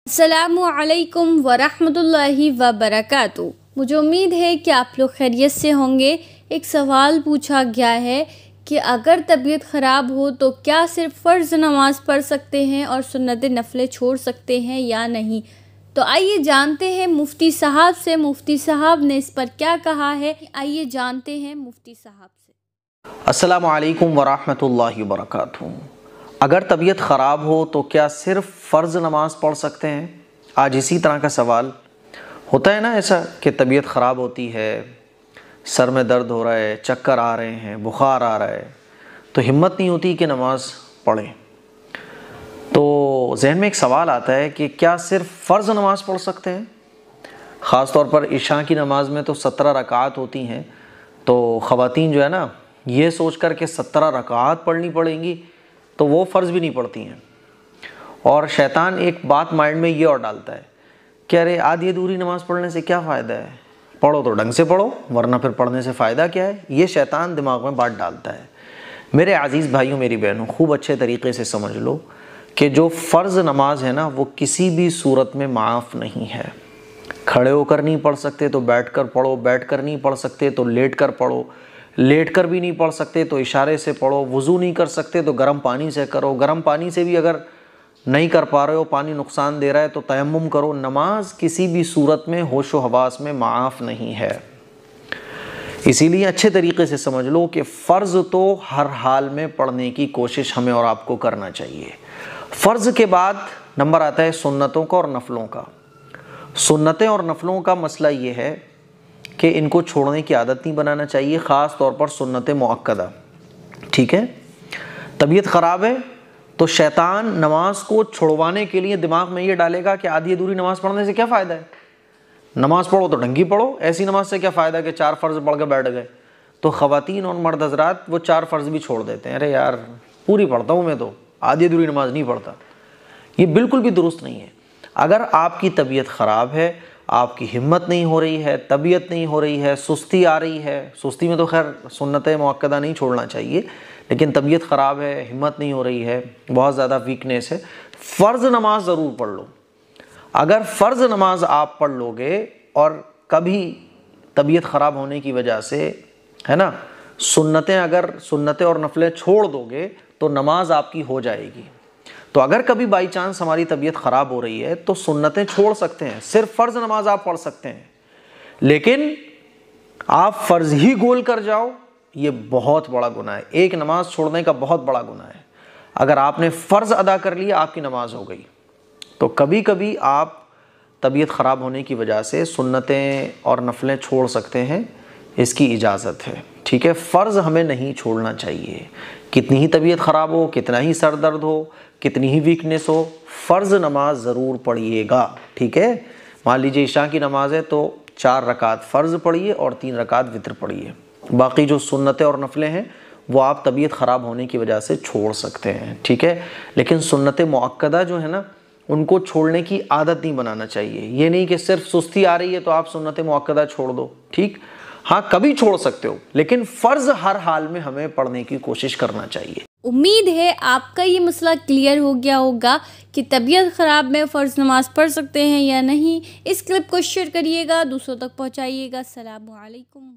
अस्सलामुअलैकुम वरहमतुल्लाहि वबरकातुहू। मुझे उम्मीद है कि आप लोग खैरियत से होंगे। एक सवाल पूछा गया है कि अगर तबीयत ख़राब हो तो क्या सिर्फ फ़र्ज़ नमाज़ पढ़ सकते हैं और सुन्नत नफ़लें छोड़ सकते हैं या नहीं। तो आइए जानते हैं मुफ्ती साहब से, मुफ्ती साहब ने इस पर क्या कहा है। आइए जानते हैं मुफ्ती साहब से। अस्सलामुअलैकुम वरहमतुल्लाहि वबरकातुहू। अगर तबीयत ख़राब हो तो क्या सिर्फ फ़र्ज़ नमाज़ पढ़ सकते हैं? आज इसी तरह का सवाल होता है ना, ऐसा कि तबीयत ख़राब होती है, सर में दर्द हो रहा है, चक्कर आ रहे हैं, बुखार आ रहा है, तो हिम्मत नहीं होती कि नमाज़ पढ़ें। तो जहन में एक सवाल आता है कि क्या सिर्फ फ़र्ज़ नमाज़ पढ़ सकते हैं? ख़ास तौर पर इशा की नमाज़ में तो 17 रकात होती हैं, तो ख़वातीन जो है ना, ये सोच कर के 17 रकात पढ़नी पड़ेंगी तो वो फ़र्ज़ भी नहीं पढ़ती हैं। और शैतान एक बात माइंड में ये और डालता है कि अरे आधी अधूरी नमाज़ पढ़ने से क्या फ़ायदा है, पढ़ो तो ढंग से पढ़ो, वरना फिर पढ़ने से फ़ायदा क्या है। ये शैतान दिमाग में बात डालता है। मेरे अज़ीज़ भाइयों, मेरी बहनों, खूब अच्छे तरीके से समझ लो कि जो फ़र्ज़ नमाज है ना, वो किसी भी सूरत में माफ़ नहीं है। खड़े होकर नहीं पढ़ सकते तो बैठ कर पढ़ो, बैठ कर नहीं पढ़ सकते तो लेट कर पढ़ो, लेट कर भी नहीं पढ़ सकते तो इशारे से पढ़ो, वज़ू नहीं कर सकते तो गर्म पानी से करो, गर्म पानी से भी अगर नहीं कर पा रहे हो, पानी नुकसान दे रहा है तो तयम्मुम करो। नमाज किसी भी सूरत में होश व हवास में माफ़ नहीं है। इसीलिए अच्छे तरीके से समझ लो कि फ़र्ज़ तो हर हाल में पढ़ने की कोशिश हमें और आपको करना चाहिए। फ़र्ज़ के बाद नंबर आता है सुन्नतों का और नफ़लों का। सुन्नतें और नफ़लों का मसला ये है कि इनको छोड़ने की आदत नहीं बनाना चाहिए, ख़ास तौर पर सुन्नत मुअक्कदा। ठीक है, तबीयत ख़राब है तो शैतान नमाज को छुड़वाने के लिए दिमाग में ये डालेगा कि आधी अधूरी नमाज़ पढ़ने से क्या फ़ायदा है, नमाज़ पढ़ो तो ढंगी पढ़ो, ऐसी नमाज से क्या फ़ायदा कि 4 फ़र्ज़ पढ़ के बैठ गए। तो ख़वातीन और मर्द हज़रात वो 4 फ़र्ज़ भी छोड़ देते हैं। अरे यार, पूरी पढ़ता हूँ मैं, तो आधी अधूरी नमाज नहीं पढ़ता। ये बिल्कुल भी दुरुस्त नहीं है। अगर आपकी तबीयत ख़राब है, आपकी हिम्मत नहीं हो रही है, तबीयत नहीं हो रही है, सुस्ती आ रही है, सुस्ती में तो खैर सुन्नत मुअक्कदा नहीं छोड़ना चाहिए, लेकिन तबीयत ख़राब है, हिम्मत नहीं हो रही है, बहुत ज़्यादा वीकनेस है, फ़र्ज़ नमाज ज़रूर पढ़ लो। अगर फ़र्ज़ नमाज आप पढ़ लोगे और कभी तबीयत ख़राब होने की वजह से, है ना, सुन्नतें और नफ़लें छोड़ दोगे तो नमाज आपकी हो जाएगी। तो अगर कभी बाई चांस हमारी तबीयत ख़राब हो रही है तो सुन्नतें छोड़ सकते हैं, सिर्फ फ़र्ज़ नमाज आप पढ़ सकते हैं। लेकिन आप फ़र्ज़ ही गोल कर जाओ, ये बहुत बड़ा गुनाह है। एक नमाज छोड़ने का बहुत बड़ा गुनाह है। अगर आपने फ़र्ज़ अदा कर लिया, आपकी नमाज हो गई। तो कभी कभी आप तबीयत ख़राब होने की वजह से सुन्नतें और नफ़लें छोड़ सकते हैं, इसकी इजाज़त है। ठीक है, फ़र्ज़ हमें नहीं छोड़ना चाहिए। कितनी ही तबीयत ख़राब हो, कितना ही सर दर्द हो, कितनी ही वीकनेस हो, फ़र्ज़ नमाज ज़रूर पढ़िएगा। ठीक है, मान लीजिए इशा की नमाज है तो 4 रकात फ़र्ज़ पढ़िए और 3 रकात वितर पढ़िए। बाकी जो सुन्नतें और नफ़लें हैं वो आप तबीयत ख़राब होने की वजह से छोड़ सकते हैं। ठीक है, लेकिन सुन्नत मुअक्कदा जो है ना, उनको छोड़ने की आदत नहीं बनाना चाहिए। ये नहीं कि सिर्फ सुस्ती आ रही है तो आप सुन्नत मुअक्कदा छोड़ दो। ठीक, हाँ, कभी छोड़ सकते हो, लेकिन फ़र्ज़ हर हाल में हमें पढ़ने की कोशिश करना चाहिए। उम्मीद है आपका ये मसला क्लियर हो गया होगा कि तबीयत ख़राब में फ़र्ज़ नमाज़ पढ़ सकते हैं या नहीं। इस क्लिप को शेयर करिएगा, दूसरों तक पहुँचाइएगा। अस्सलामु अलैकुम।